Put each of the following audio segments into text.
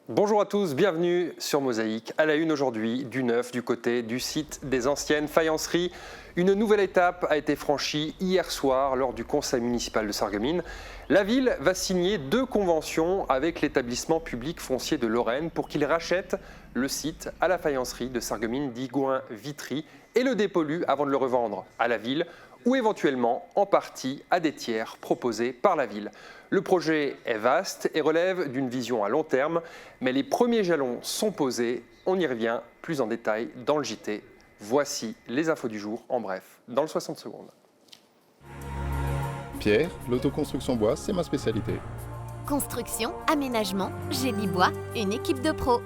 Bonjour à tous, bienvenue sur Mosaïque. À la une aujourd'hui, du neuf du côté du site des anciennes faïenceries. Une nouvelle étape a été franchie hier soir lors du conseil municipal de Sarreguemines. La ville va signer 2 conventions avec l'établissement public foncier de Lorraine pour qu'il rachète le site à la faïencerie de Sarreguemines d'Igouin-Vitry et le dépollue avant de le revendre à la ville ou éventuellement en partie à des tiers proposés par la ville. Le projet est vaste et relève d'une vision à long terme, mais les premiers jalons sont posés. On y revient plus en détail dans le JT. Voici les infos du jour en bref, dans le 60 secondes. Pierre, l'autoconstruction bois, c'est ma spécialité. Construction, aménagement, génie bois, une équipe de pros.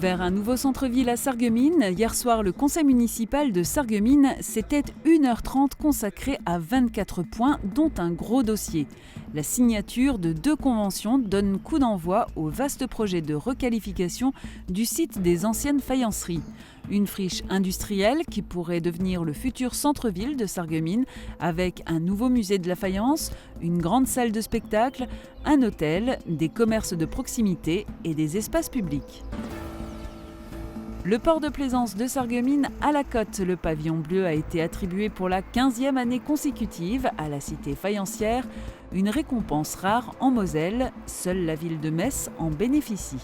Vers un nouveau centre-ville à Sarreguemines, hier soir, le conseil municipal de Sarreguemines s'était 1h30 consacré à 24 points, dont un gros dossier. La signature de 2 conventions donne coup d'envoi au vaste projet de requalification du site des anciennes faïenceries. Une friche industrielle qui pourrait devenir le futur centre-ville de Sarreguemines avec un nouveau musée de la faïence, une grande salle de spectacle, un hôtel, des commerces de proximité et des espaces publics. Le port de plaisance de Sarreguemines à la Côte, le pavillon bleu a été attribué pour la 15e année consécutive à la cité faïencière, une récompense rare en Moselle, seule la ville de Metz en bénéficie.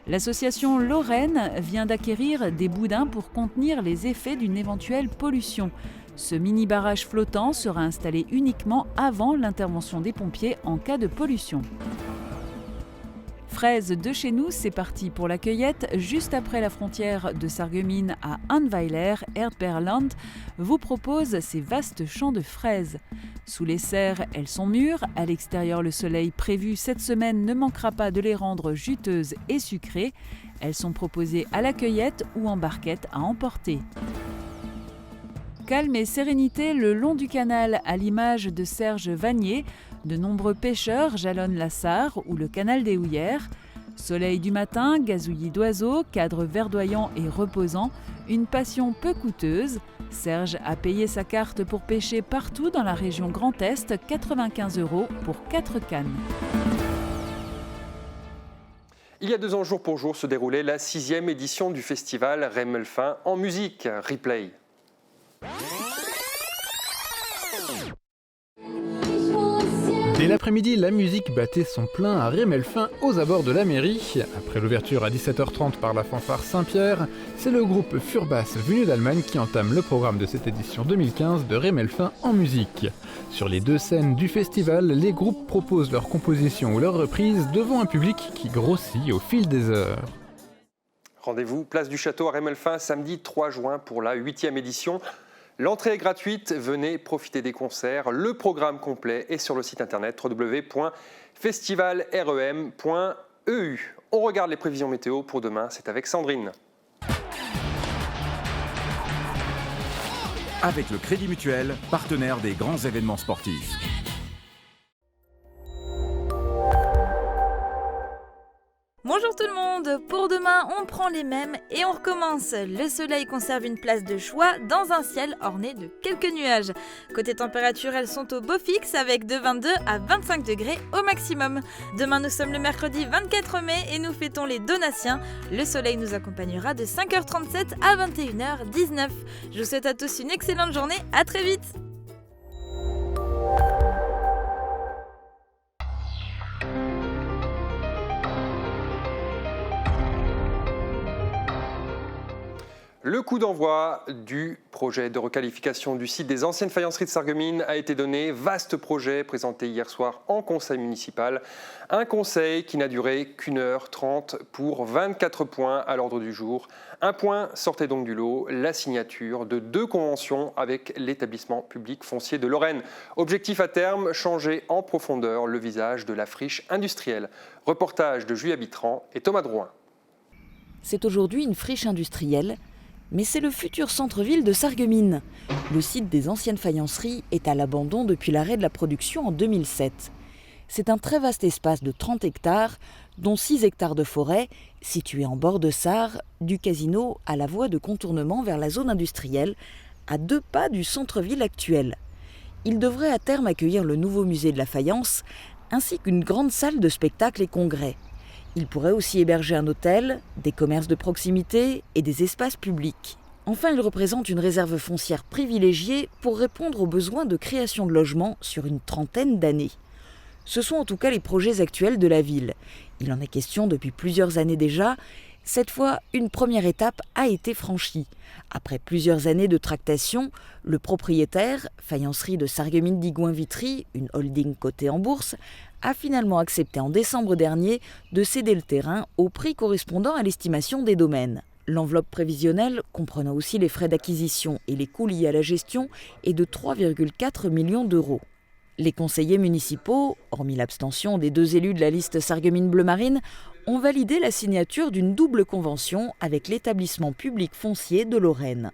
L'association Lorraine vient d'acquérir des boudins pour contenir les effets d'une éventuelle pollution. Ce mini-barrage flottant sera installé uniquement avant l'intervention des pompiers en cas de pollution. Fraises de chez nous, c'est parti pour la cueillette. Juste après la frontière de Sarreguemines à Annweiler, Erdbeerland vous propose ces vastes champs de fraises. Sous les serres, elles sont mûres. À l'extérieur, le soleil prévu cette semaine ne manquera pas de les rendre juteuses et sucrées. Elles sont proposées à la cueillette ou en barquette à emporter. Calme et sérénité le long du canal, à l'image de Serge Vanier. De nombreux pêcheurs jalonnent la Sarre ou le canal des Houillères. Soleil du matin, gazouillis d'oiseaux, cadre verdoyant et reposant, une passion peu coûteuse. Serge a payé sa carte pour pêcher partout dans la région Grand Est, 95 € pour 4 cannes. Il y a 2 ans, jour pour jour, se déroulait la 6e édition du festival Rémelfin en musique. Replay. Dès l'après-midi, la musique battait son plein à Rémelfin aux abords de la mairie. Après l'ouverture à 17h30 par la fanfare Saint-Pierre, c'est le groupe Furbass venu d'Allemagne qui entame le programme de cette édition 2015 de Rémelfin en musique. Sur les 2 scènes du festival, les groupes proposent leurs compositions ou leurs reprises devant un public qui grossit au fil des heures. Rendez-vous place du Château à Rémelfin samedi 3 juin pour la 8e édition. L'entrée est gratuite, venez profiter des concerts. Le programme complet est sur le site internet www.festivalrem.eu. On regarde les prévisions météo pour demain, c'est avec Sandrine. Avec le Crédit Mutuel, partenaire des grands événements sportifs. Bonjour tout le monde, pour demain on prend les mêmes et on recommence. Le soleil conserve une place de choix dans un ciel orné de quelques nuages. Côté température, elles sont au beau fixe avec de 22 à 25 degrés au maximum. Demain nous sommes le mercredi 24 mai et nous fêtons les Donatiens. Le soleil nous accompagnera de 5h37 à 21h19. Je vous souhaite à tous une excellente journée, à très vite. Le coup d'envoi du projet de requalification du site des anciennes faïenceries de Sarreguemines a été donné. Vaste projet présenté hier soir en conseil municipal. Un conseil qui n'a duré qu'1h30 pour 24 points à l'ordre du jour. Un point sortait donc du lot, la signature de 2 conventions avec l'établissement public foncier de Lorraine. Objectif à terme, changer en profondeur le visage de la friche industrielle. Reportage de Julia Bitran et Thomas Drouin. C'est aujourd'hui une friche industrielle, mais c'est le futur centre-ville de Sarreguemines. Le site des anciennes faïenceries est à l'abandon depuis l'arrêt de la production en 2007. C'est un très vaste espace de 30 hectares, dont 6 hectares de forêt, situé en bord de Sarre, du casino à la voie de contournement vers la zone industrielle, à 2 pas du centre-ville actuel. Il devrait à terme accueillir le nouveau musée de la faïence, ainsi qu'une grande salle de spectacle et congrès. Il pourrait aussi héberger un hôtel, des commerces de proximité et des espaces publics. Enfin, il représente une réserve foncière privilégiée pour répondre aux besoins de création de logements sur une trentaine d'années. Ce sont en tout cas les projets actuels de la ville. Il en est question depuis plusieurs années déjà. Cette fois, une première étape a été franchie. Après plusieurs années de tractation, le propriétaire, Faïencerie de Sarreguemines-Digoin-Vitry, une holding cotée en bourse, a finalement accepté en décembre dernier de céder le terrain au prix correspondant à l'estimation des domaines. L'enveloppe prévisionnelle, comprenant aussi les frais d'acquisition et les coûts liés à la gestion, est de 3,4 millions d'euros. Les conseillers municipaux, hormis l'abstention des 2 élus de la liste Sarreguemines Bleu Marine, ont validé la signature d'une double convention avec l'établissement public foncier de Lorraine.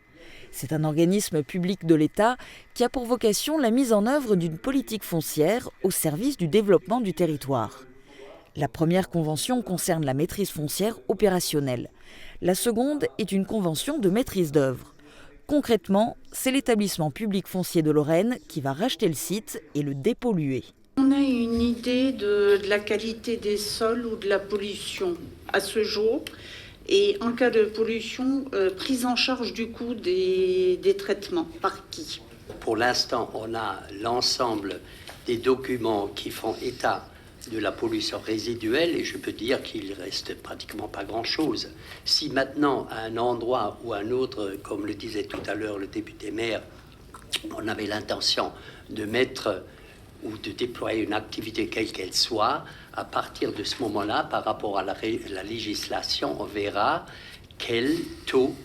C'est un organisme public de l'État qui a pour vocation la mise en œuvre d'une politique foncière au service du développement du territoire. La première convention concerne la maîtrise foncière opérationnelle. La seconde est une convention de maîtrise d'œuvre. Concrètement, c'est l'établissement public foncier de Lorraine qui va racheter le site et le dépolluer. On a une idée de la qualité des sols ou de la pollution à ce jour. Et en cas de pollution, prise en charge du coût des traitements. Par qui? Pour l'instant, on a l'ensemble des documents qui font état de la pollution résiduelle et je peux dire qu'il reste pratiquement pas grand-chose. Si maintenant, à un endroit ou à un autre, comme le disait tout à l'heure le député maire, on avait l'intention de mettre ou de déployer une activité quelle qu'elle soit, à partir de ce moment-là, par rapport à la législation, on verra quel taux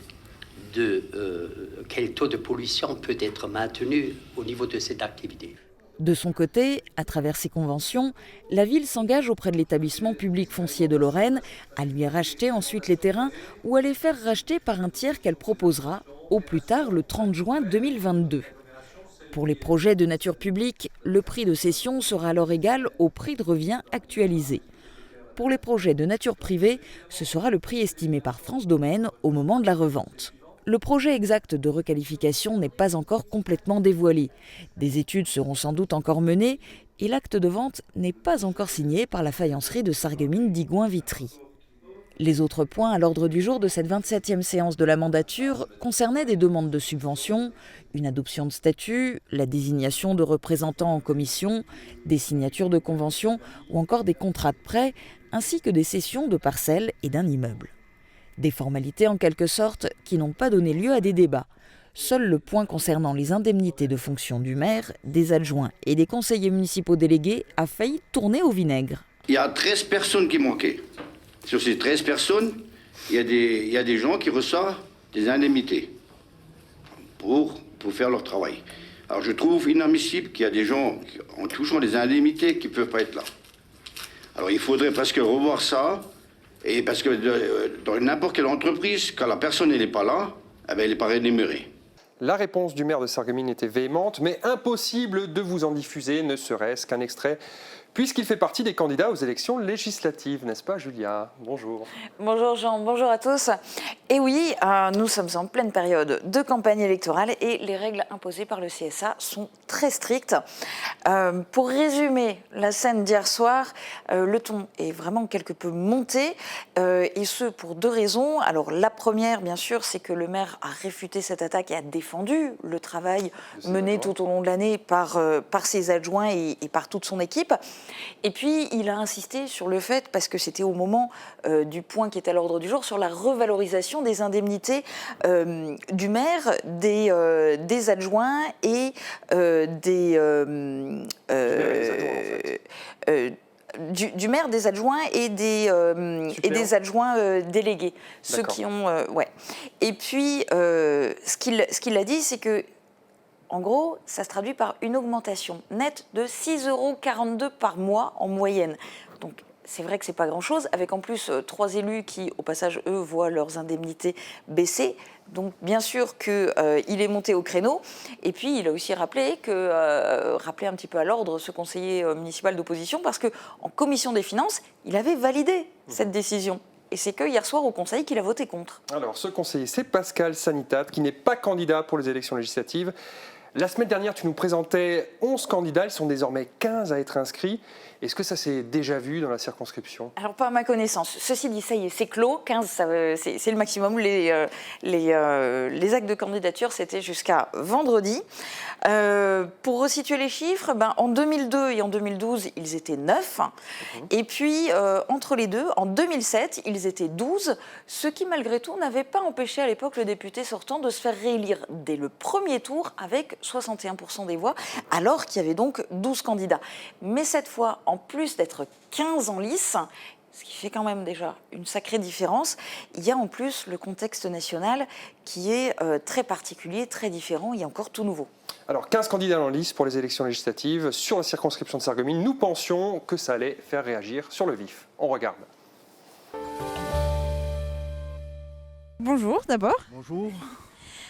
de pollution peut être maintenu au niveau de cette activité. De son côté, à travers ses conventions, la ville s'engage auprès de l'établissement public foncier de Lorraine à lui racheter ensuite les terrains ou à les faire racheter par un tiers qu'elle proposera au plus tard le 30 juin 2022. Pour les projets de nature publique, le prix de cession sera alors égal au prix de revient actualisé. Pour les projets de nature privée, ce sera le prix estimé par France Domaine au moment de la revente. Le projet exact de requalification n'est pas encore complètement dévoilé. Des études seront sans doute encore menées et l'acte de vente n'est pas encore signé par la faïencerie de Sarreguemines-Digoin-Vitry. Les autres points à l'ordre du jour de cette 27e séance de la mandature concernaient des demandes de subventions, une adoption de statut, la désignation de représentants en commission, des signatures de conventions ou encore des contrats de prêt, ainsi que des cessions de parcelles et d'un immeuble. Des formalités en quelque sorte qui n'ont pas donné lieu à des débats. Seul le point concernant les indemnités de fonction du maire, des adjoints et des conseillers municipaux délégués a failli tourner au vinaigre. Il y a 13 personnes qui manquaient. Sur ces 13 personnes, il y a des gens qui reçoivent des indemnités pour faire leur travail. Alors je trouve inadmissible qu'il y a des gens en touchant des indemnités qui ne peuvent pas être là. Alors il faudrait presque revoir ça, et parce que dans n'importe quelle entreprise, quand la personne n'est pas là, eh bien, elle n'est pas rémunérée. La réponse du maire de Sarreguemines était véhémente, mais impossible de vous en diffuser, ne serait-ce qu'un extrait, puisqu'il fait partie des candidats aux élections législatives, n'est-ce pas Julia? Bonjour. Bonjour Jean, bonjour à tous. Et oui, nous sommes en pleine période de campagne électorale et les règles imposées par le CSA sont très strictes. Pour résumer la scène d'hier soir, le ton est vraiment quelque peu monté, et ce pour 2 raisons. Alors la première, bien sûr, c'est que le maire a réfuté cette attaque et a défendu le travail mené tout au long de l'année par ses adjoints et par toute son équipe. Et puis, il a insisté sur le fait, parce que c'était au moment du point qui est à l'ordre du jour, sur la revalorisation des indemnités du maire, des adjoints et du maire, des adjoints et des adjoints délégués. Ceux qui ont... Et puis, ce qu'il a dit, c'est que en gros, ça se traduit par une augmentation nette de 6,42 € par mois en moyenne. Donc, c'est vrai que ce n'est pas grand-chose, avec en plus 3 élus qui, au passage, eux, voient leurs indemnités baisser. Donc, bien sûr qu'il est monté au créneau. Et puis, il a aussi rappelé un petit peu à l'ordre ce conseiller municipal d'opposition, parce qu'en commission des finances, il avait validé cette décision. Et c'est que hier soir au Conseil qu'il a voté contre. Alors, ce conseiller, c'est Pascal Sanitat, qui n'est pas candidat pour les élections législatives. La semaine dernière, tu nous présentais 11 candidats, ils sont désormais 15 à être inscrits. Est-ce que ça s'est déjà vu dans la circonscription ? Alors, pas à ma connaissance. Ceci dit, ça y est, c'est clos. 15, c'est le maximum. Les actes de candidature, c'était jusqu'à vendredi. Pour resituer les chiffres, en 2002 et en 2012, ils étaient 9. Et puis, entre les deux, en 2007, ils étaient 12, ce qui, malgré tout, n'avait pas empêché à l'époque le député sortant de se faire réélire dès le premier tour avec 61% des voix, alors qu'il y avait donc 12 candidats. Mais cette fois, en plus d'être 15 en lice, ce qui fait quand même déjà une sacrée différence, il y a en plus le contexte national qui est très particulier, très différent et encore tout nouveau. Alors, 15 candidats en lice pour les élections législatives sur la circonscription de Sarreguemines. Nous pensions que ça allait faire réagir sur le vif. On regarde. Bonjour d'abord. Bonjour.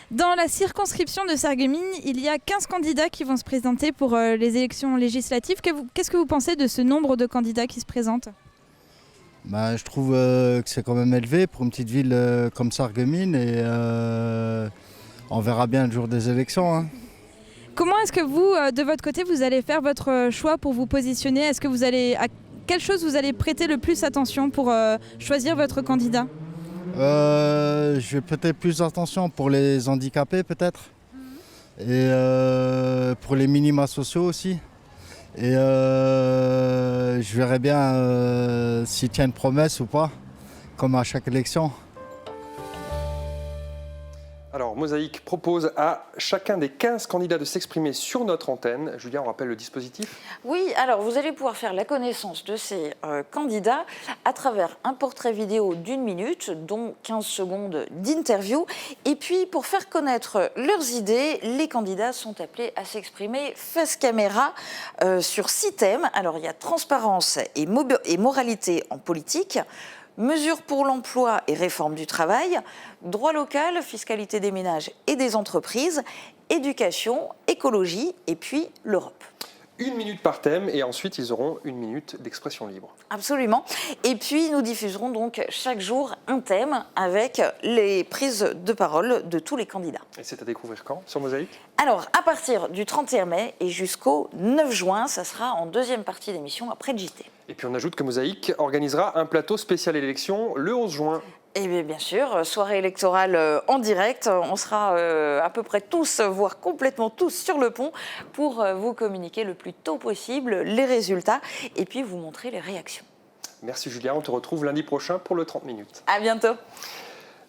Dans la circonscription de Sarreguemines, il y a 15 candidats qui vont se présenter pour les élections législatives. Qu'est-ce que vous pensez de ce nombre de candidats qui se présentent ? Je trouve que c'est quand même élevé pour une petite ville comme Sarreguemines et on verra bien le jour des élections. Hein. Comment est-ce que vous, de votre côté, vous allez faire votre choix pour vous positionner ? Est-ce que vous allez, à quelle chose vous allez prêter le plus attention pour choisir votre candidat ? Je vais prêter plus attention pour les handicapés peut-être et pour les minima sociaux aussi. Et je verrai bien s'ils tiennent promesse ou pas, comme à chaque élection. Alors, Mosaïque propose à chacun des 15 candidats de s'exprimer sur notre antenne. Julien, on rappelle le dispositif ? Oui, alors vous allez pouvoir faire la connaissance de ces candidats à travers un portrait vidéo d'1 minute, dont 15 secondes d'interview. Et puis, pour faire connaître leurs idées, les candidats sont appelés à s'exprimer face caméra sur 6 thèmes. Alors, il y a transparence et moralité en politique, mesures pour l'emploi et réforme du travail, droit local, fiscalité des ménages et des entreprises, éducation, écologie et puis l'Europe. 1 minute par thème et ensuite ils auront 1 minute d'expression libre. Absolument. Et puis nous diffuserons donc chaque jour un thème avec les prises de parole de tous les candidats. Et c'est à découvrir quand sur Mosaïque ? Alors, à partir du 31 mai et jusqu'au 9 juin, ça sera en deuxième partie d'émission après le JT. Et puis on ajoute que Mosaïque organisera un plateau spécial élection le 11 juin. Et bien sûr, soirée électorale en direct, on sera à peu près tous, voire complètement tous sur le pont pour vous communiquer le plus tôt possible les résultats et puis vous montrer les réactions. Merci Julia, on te retrouve lundi prochain pour le 30 minutes. À bientôt.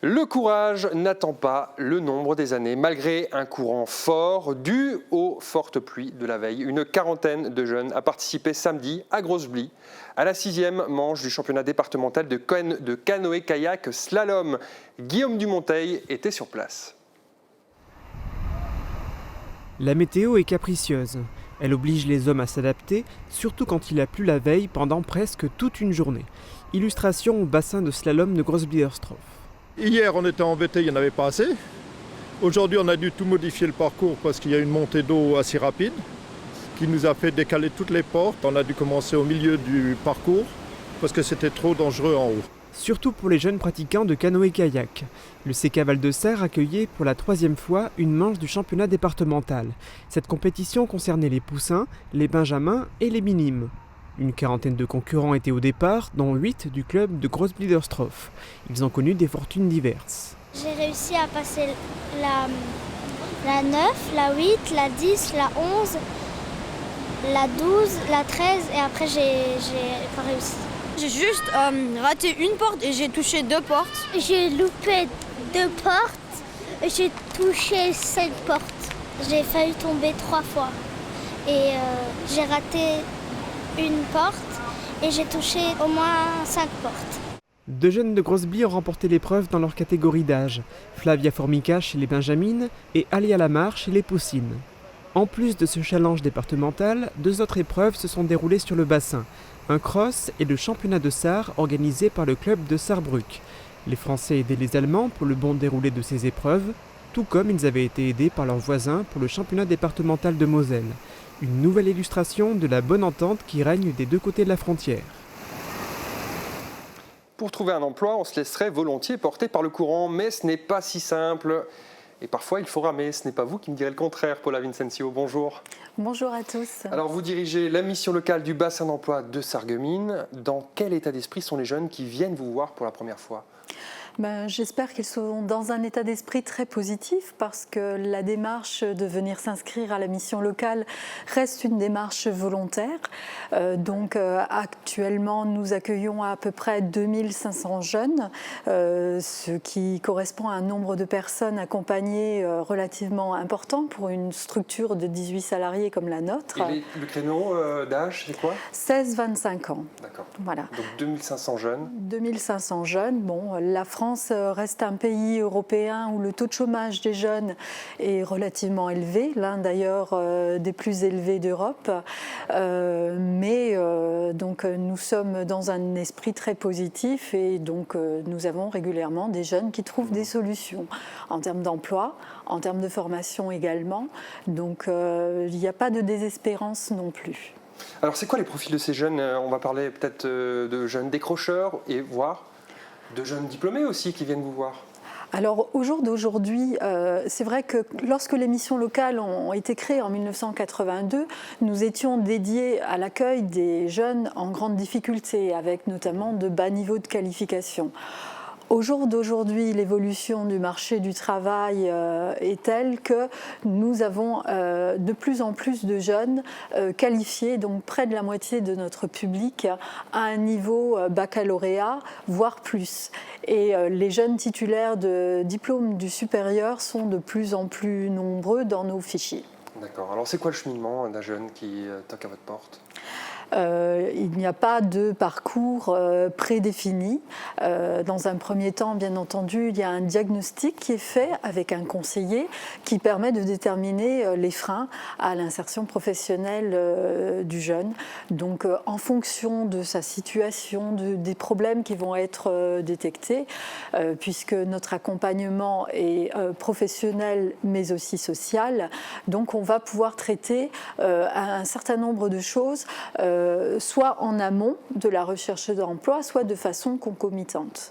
Le courage n'attend pas le nombre des années. Malgré un courant fort dû aux fortes pluies de la veille, une quarantaine de jeunes a participé samedi à Grosse-Blie à la 6e manche du championnat départemental de canoë-kayak slalom. Guillaume Dumonteil était sur place. La météo est capricieuse. Elle oblige les hommes à s'adapter, surtout quand il a plu la veille pendant presque toute une journée. Illustration au bassin de slalom de Grosse-Blie-Ostrov. Hier, on était embêtés, il n'y en avait pas assez. Aujourd'hui, on a dû tout modifier le parcours parce qu'il y a une montée d'eau assez rapide qui nous a fait décaler toutes les portes. On a dû commencer au milieu du parcours parce que c'était trop dangereux en haut. Surtout pour les jeunes pratiquants de canoë-kayak. Le CK Val-de-Serre accueillait pour la 3e fois une manche du championnat départemental. Cette compétition concernait les poussins, les benjamins et les minimes. Une quarantaine de concurrents étaient au départ, dont 8 du club de Grosse-Blie-Ostrov. Ils ont connu des fortunes diverses. J'ai réussi à passer la 9, la 8, la 10, la 11, la 12, la 13 et après j'ai pas réussi. J'ai juste raté une porte et j'ai touché 2 portes. J'ai loupé 2 portes et j'ai touché 5 portes. J'ai failli tomber 3 fois et j'ai raté une porte et j'ai touché au moins 5 portes. 2 jeunes de Grosse-Blie ont remporté l'épreuve dans leur catégorie d'âge. Flavia Formica chez les benjamines et Alia Lamar chez les poussines. En plus de ce challenge départemental, 2 autres épreuves se sont déroulées sur le bassin. Un cross et le championnat de Sarre organisé par le club de Sarrebruck. Les Français aidaient les Allemands pour le bon déroulé de ces épreuves, tout comme ils avaient été aidés par leurs voisins pour le championnat départemental de Moselle. Une nouvelle illustration de la bonne entente qui règne des 2 côtés de la frontière. Pour trouver un emploi, on se laisserait volontiers porter par le courant, mais ce n'est pas si simple. et parfois il faut ramer. Ce n'est pas vous qui me direz le contraire, Paula Vincencio. Bonjour. Bonjour à tous. Alors vous dirigez la mission locale du bassin d'emploi de Sarreguemines. Dans quel état d'esprit sont les jeunes qui viennent vous voir pour la première fois ? J'espère qu'ils sont dans un état d'esprit très positif parce que la démarche de venir s'inscrire à la mission locale reste une démarche volontaire. Actuellement, nous accueillons à peu près 2500 jeunes, ce qui correspond à un nombre de personnes accompagnées relativement important pour une structure de 18 salariés comme la nôtre. Et le créneau d'âge, c'est quoi ? 16-25 ans. D'accord. Voilà. Donc 2500 jeunes. 2500 jeunes. Bon, la France reste un pays européen où le taux de chômage des jeunes est relativement élevé, l'un d'ailleurs des plus élevés d'Europe. Nous sommes dans un esprit très positif et donc nous avons régulièrement des jeunes qui trouvent des solutions en termes d'emploi, en termes de formation également. Donc il n'y a pas de désespérance non plus. Alors c'est quoi les profils de ces jeunes ? On va parler peut-être de jeunes décrocheurs et voire de jeunes diplômés aussi qui viennent vous voir. Alors au jour d'aujourd'hui, c'est vrai que lorsque les missions locales ont été créées en 1982, nous étions dédiés à l'accueil des jeunes en grande difficulté, avec notamment de bas niveaux de qualification. Au jour d'aujourd'hui, l'évolution du marché du travail est telle que nous avons de plus en plus de jeunes qualifiés, donc près de la moitié de notre public, à un niveau baccalauréat, voire plus. Et les jeunes titulaires de diplôme du supérieur sont de plus en plus nombreux dans nos fichiers. D'accord. Alors c'est quoi le cheminement d'un jeune qui toque à votre porte ? Il n'y a pas de parcours prédéfini. Dans un premier temps, bien entendu, il y a un diagnostic qui est fait avec un conseiller qui permet de déterminer les freins à l'insertion professionnelle du jeune. Donc, en fonction de sa situation, des problèmes qui vont être détectés, puisque notre accompagnement est professionnel mais aussi social, donc on va pouvoir traiter un certain nombre de choses soit en amont de la recherche d'emploi, soit de façon concomitante.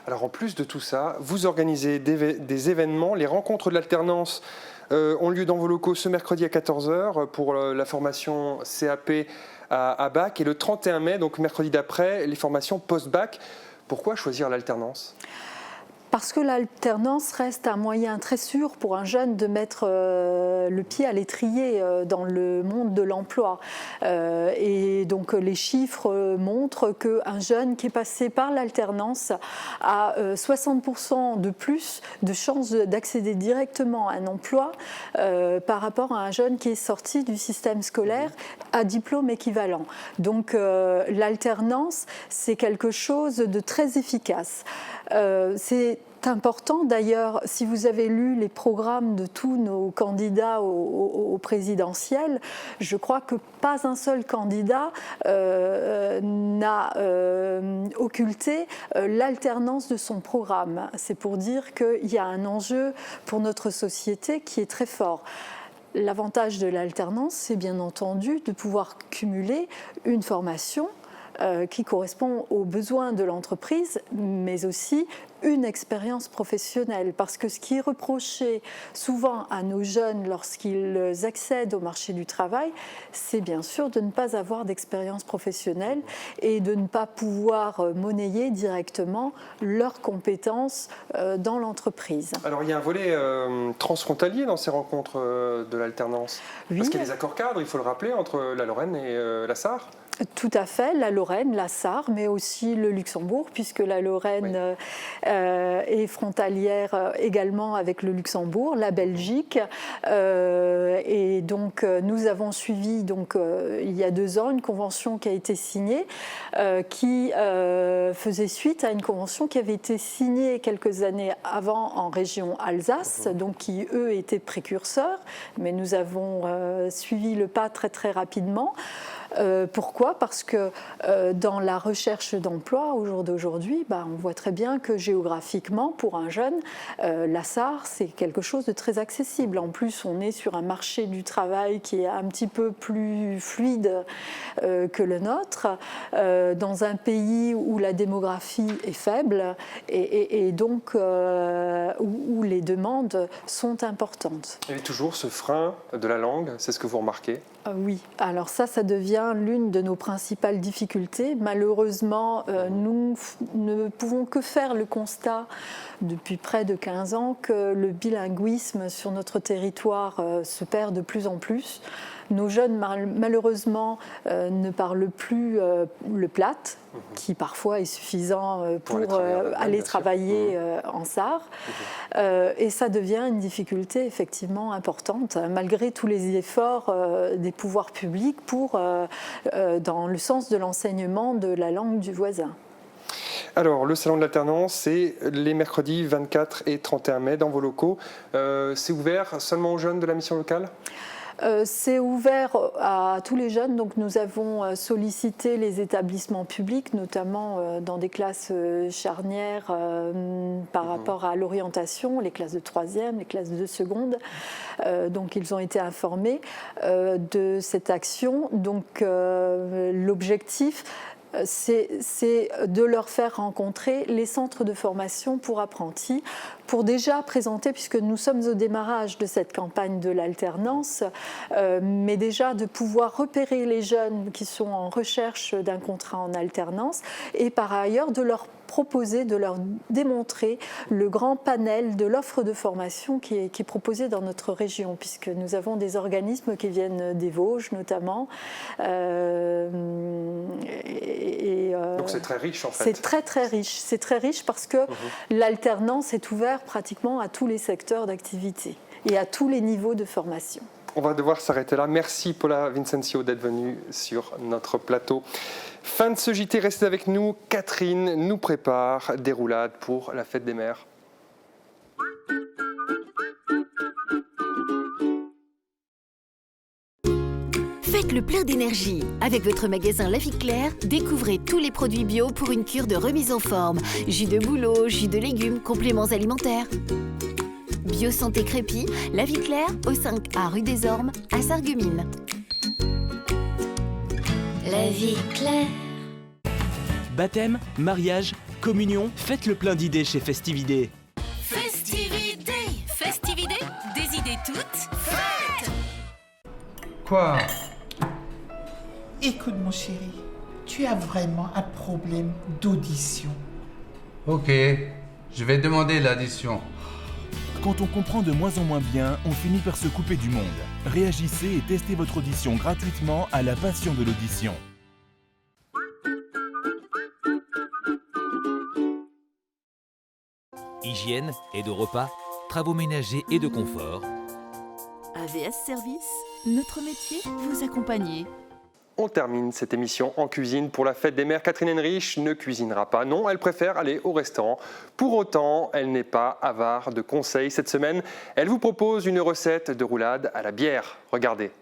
Alors en plus de tout ça, vous organisez des événements, les rencontres de l'alternance ont lieu dans vos locaux ce mercredi à 14h pour la formation CAP à Bac et le 31 mai, donc mercredi d'après, les formations post-bac. Pourquoi choisir l'alternance ? Parce que l'alternance reste un moyen très sûr pour un jeune de mettre le pied à l'étrier dans le monde de l'emploi. Et donc les chiffres montrent qu'un jeune qui est passé par l'alternance a 60% de plus de chances d'accéder directement à un emploi par rapport à un jeune qui est sorti du système scolaire à diplôme équivalent. Donc l'alternance, c'est quelque chose de très efficace. C'est important d'ailleurs, si vous avez lu les programmes de tous nos candidats au présidentiel, je crois que pas un seul candidat n'a occulté l'alternance de son programme. C'est pour dire qu'il y a un enjeu pour notre société qui est très fort. L'avantage de l'alternance, c'est bien entendu de pouvoir cumuler une formation qui correspond aux besoins de l'entreprise, mais aussi une expérience professionnelle. Parce que ce qui est reproché souvent à nos jeunes lorsqu'ils accèdent au marché du travail, c'est bien sûr de ne pas avoir d'expérience professionnelle et de ne pas pouvoir monnayer directement leurs compétences dans l'entreprise. Alors il y a un volet transfrontalier dans ces rencontres de l'alternance. Oui. Parce qu'il y a des accords cadres, il faut le rappeler, entre la Lorraine et la Sarre. Tout à fait, la Lorraine, la Sarre, mais aussi le Luxembourg, puisque la Lorraine est frontalière également avec le Luxembourg, la Belgique. Et donc, nous avons suivi, il y a 2 ans, une convention qui a été signée, qui faisait suite à une convention qui avait été signée quelques années avant en région Alsace, donc qui, eux, étaient précurseurs, mais nous avons suivi le pas très, très rapidement. Pourquoi ? Parce que dans la recherche d'emploi au jour d'aujourd'hui, on voit très bien que géographiquement, pour un jeune, la Sarre, c'est quelque chose de très accessible. En plus, on est sur un marché du travail qui est un petit peu plus fluide que le nôtre, dans un pays où la démographie est faible et donc où les demandes sont importantes. Il y a toujours ce frein de la langue, c'est ce que vous remarquez ? Oui, alors ça devient l'une de nos principales difficultés. Malheureusement, nous ne pouvons que faire le constat depuis près de 15 ans que le bilinguisme sur notre territoire se perd de plus en plus. Nos jeunes, malheureusement, ne parlent plus le plate, qui parfois est suffisant pour aller travailler en Sarre. Et ça devient une difficulté effectivement importante, malgré tous les efforts des pouvoirs publics dans le sens de l'enseignement de la langue du voisin. Alors, le salon de l'alternance, c'est les mercredis 24 et 31 mai dans vos locaux. C'est ouvert seulement aux jeunes de la mission locale ? C'est ouvert à tous les jeunes, donc nous avons sollicité les établissements publics, notamment dans des classes charnières par rapport à l'orientation, les classes de 3e, les classes de 2e. Donc ils ont été informés de cette action. Donc l'objectif, c'est de leur faire rencontrer les centres de formation pour apprentis, pour déjà présenter, puisque nous sommes au démarrage de cette campagne de l'alternance, mais déjà de pouvoir repérer les jeunes qui sont en recherche d'un contrat en alternance et par ailleurs de leur proposer, de leur démontrer le grand panel de l'offre de formation qui est proposée dans notre région, puisque nous avons des organismes qui viennent des Vosges notamment. Donc c'est très riche en fait. C'est très riche. C'est très riche parce que l'alternance est ouverte pratiquement à tous les secteurs d'activité et à tous les niveaux de formation. On va devoir s'arrêter là. Merci Paula Vincencio d'être venue sur notre plateau. Fin de ce JT, restez avec nous. Catherine nous prépare des roulades pour la fête des mères. Faites le plein d'énergie. Avec votre magasin La Vie Claire, découvrez tous les produits bio pour une cure de remise en forme. Jus de bouleau, jus de légumes, compléments alimentaires. Bio Santé Crépy, La Vie Claire, au 5A rue des Ormes, à Sarreguemines. La Vie Claire. Baptême, mariage, communion, faites le plein d'idées chez Festividé. Festividé, des idées toutes faites. Quoi ? Écoute mon chéri, tu as vraiment un problème d'audition. Ok, je vais demander l'addition. Quand on comprend de moins en moins bien, on finit par se couper du monde. Réagissez et testez votre audition gratuitement à la Passion de l'audition. Hygiène, aide au repas, travaux ménagers et de confort. AVS Service, notre métier, vous accompagner. On termine cette émission en cuisine pour la fête des mères. Catherine Henrich ne cuisinera pas. Non, elle préfère aller au restaurant. Pour autant, elle n'est pas avare de conseils. Cette semaine, elle vous propose une recette de roulade à la bière. Regardez.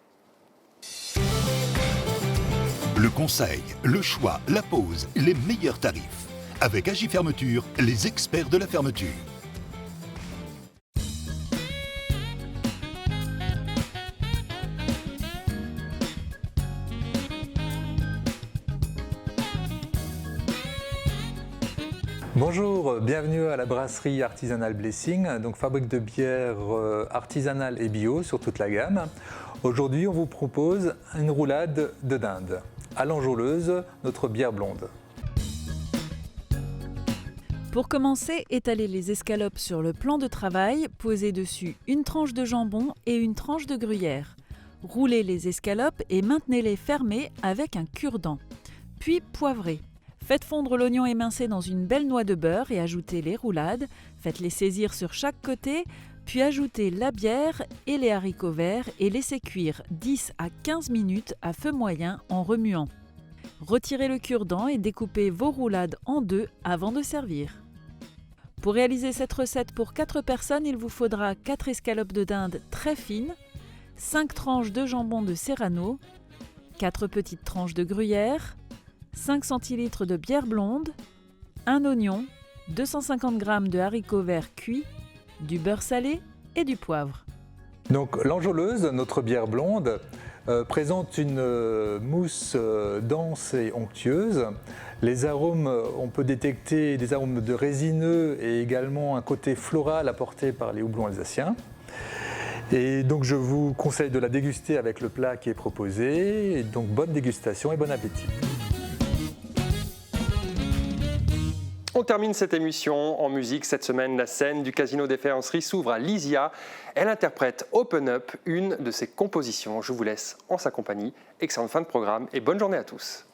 Le conseil, le choix, la pause, les meilleurs tarifs. Avec Agi Fermeture, les experts de la fermeture. Bonjour, bienvenue à la brasserie artisanale Blessing, donc fabrique de bière artisanale et bio sur toute la gamme. Aujourd'hui, on vous propose une roulade de dinde. À l'enjôleuse, notre bière blonde. Pour commencer, étalez les escalopes sur le plan de travail, posez dessus une tranche de jambon et une tranche de gruyère. Roulez les escalopes et maintenez-les fermées avec un cure-dent. Puis poivrez. Faites fondre l'oignon émincé dans une belle noix de beurre et ajoutez les roulades. Faites-les saisir sur chaque côté, puis ajoutez la bière et les haricots verts et laissez cuire 10 à 15 minutes à feu moyen en remuant. Retirez le cure-dent et découpez vos roulades en deux avant de servir. Pour réaliser cette recette pour 4 personnes, il vous faudra 4 escalopes de dinde très fines, 5 tranches de jambon de Serrano, 4 petites tranches de gruyère, 5 centilitres de bière blonde, un oignon, 250 g de haricots verts cuits, du beurre salé et du poivre. Donc l'enjôleuse, notre bière blonde, présente une mousse dense et onctueuse. Les arômes, on peut détecter des arômes de résineux et également un côté floral apporté par les houblons alsaciens. Et donc je vous conseille de la déguster avec le plat qui est proposé. Et donc bonne dégustation et bon appétit. On termine cette émission en musique. Cette semaine, la scène du Casino des Faïenceries s'ouvre à Lysia. Elle interprète Open Up, une de ses compositions. Je vous laisse en sa compagnie. Excellente fin de programme et bonne journée à tous.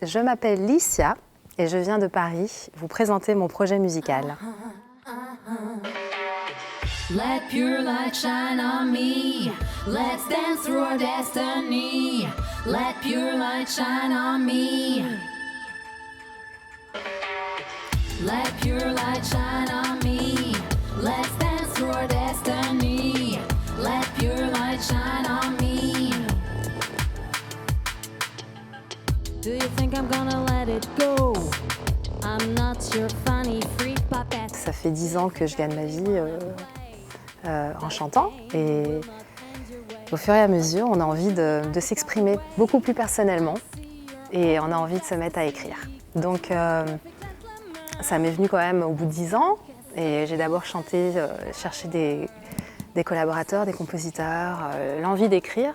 Je m'appelle Lysia et je viens de Paris vous présenter mon projet musical. Let pure light shine on me. Let's dance through our destiny. Let pure light shine on me. Let pure light shine on me. Let's dance through our destiny. Let pure light shine on me. Do you think I'm gonna let it go? I'm not your funny freak puppet. Ça fait 10 ans que je gagne ma vie en chantant et au fur et à mesure, on a envie de s'exprimer beaucoup plus personnellement et on a envie de se mettre à écrire. Donc ça m'est venu quand même au bout de 10 ans et j'ai d'abord chanté, cherché des collaborateurs, des compositeurs. L'envie d'écrire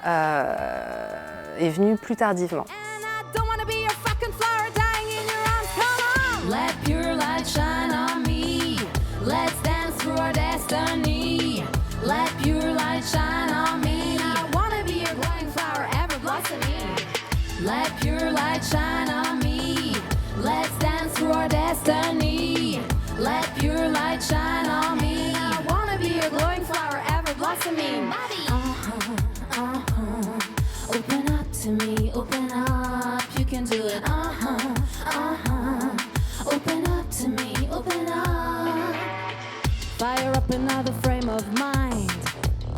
est venue plus tardivement. Let pure light shine on me. Let's dance through our destiny. Let pure light shine on me. I wanna be your glowing flower, ever blossoming. Let pure light shine on me. Let's dance through our destiny. Let pure light shine on me. I wanna be your glowing flower, ever blossoming. Open up to me, open up. You can do it. Open up to me, open up. Fire up another frame of mind.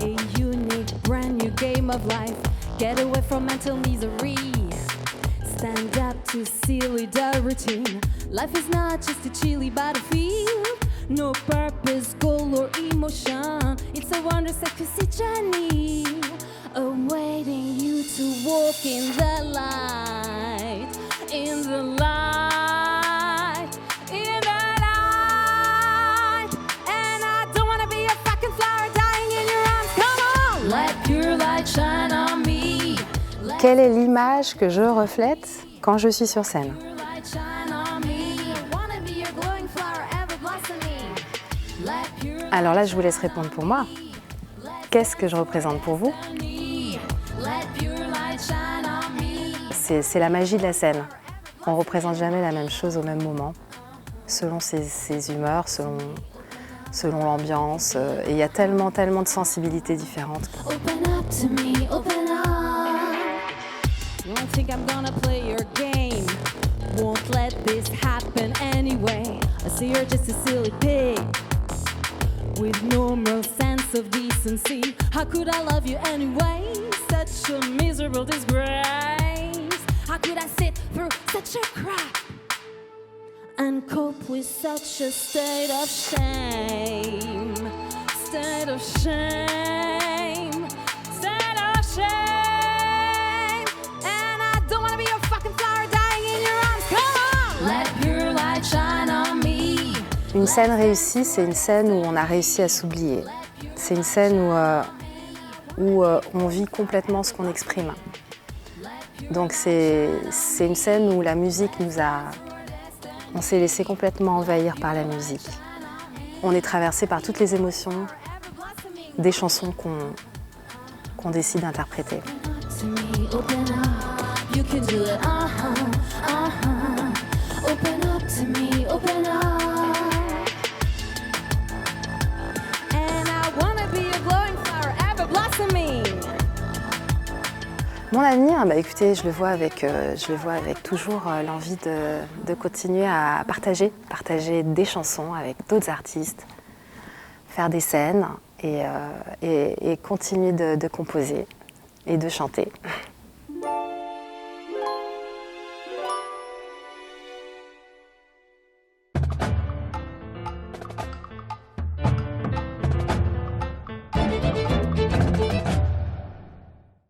A unique, brand new game of life. Get away from mental misery. Stand up to silly dull routine. Life is not just a chilly battlefield. No purpose, goal or emotion. It's a wondrous ecstasy journey, awaiting you to walk in the light. In the light, in the light. And I don't wanna be a fucking flower dying in your arms. Come on, let pure light shine on me. Quelle est l'image que je reflète quand je suis sur scène? Alors là, je vous laisse répondre pour moi. Qu'est-ce que je représente pour vous? C'est la magie de la scène. On ne représente jamais la même chose au même moment, selon ses humeurs, selon l'ambiance. Et il y a tellement de sensibilités différentes. Open up to me, open up. You don't think I'm gonna play your game? Won't let this happen anyway. I see you're just a silly pig with no real sense of decency. How could I love you anyway? Such a miserable disgrace. How could I sit through such a crap and cope with such a state of shame? State of shame, state of shame. And I don't wanna be your fucking flower dying in your arms. Come on, let pure light shine on me. Une scène réussie, c'est une scène où on a réussi à s'oublier. C'est une scène où on vit complètement ce qu'on exprime. Donc c'est une scène où la musique on s'est laissé complètement envahir par la musique. On est traversé par toutes les émotions des chansons qu'on décide d'interpréter. Mon avenir, écoutez, je le vois avec toujours l'envie de continuer à partager des chansons avec d'autres artistes, faire des scènes et continue de composer et de chanter.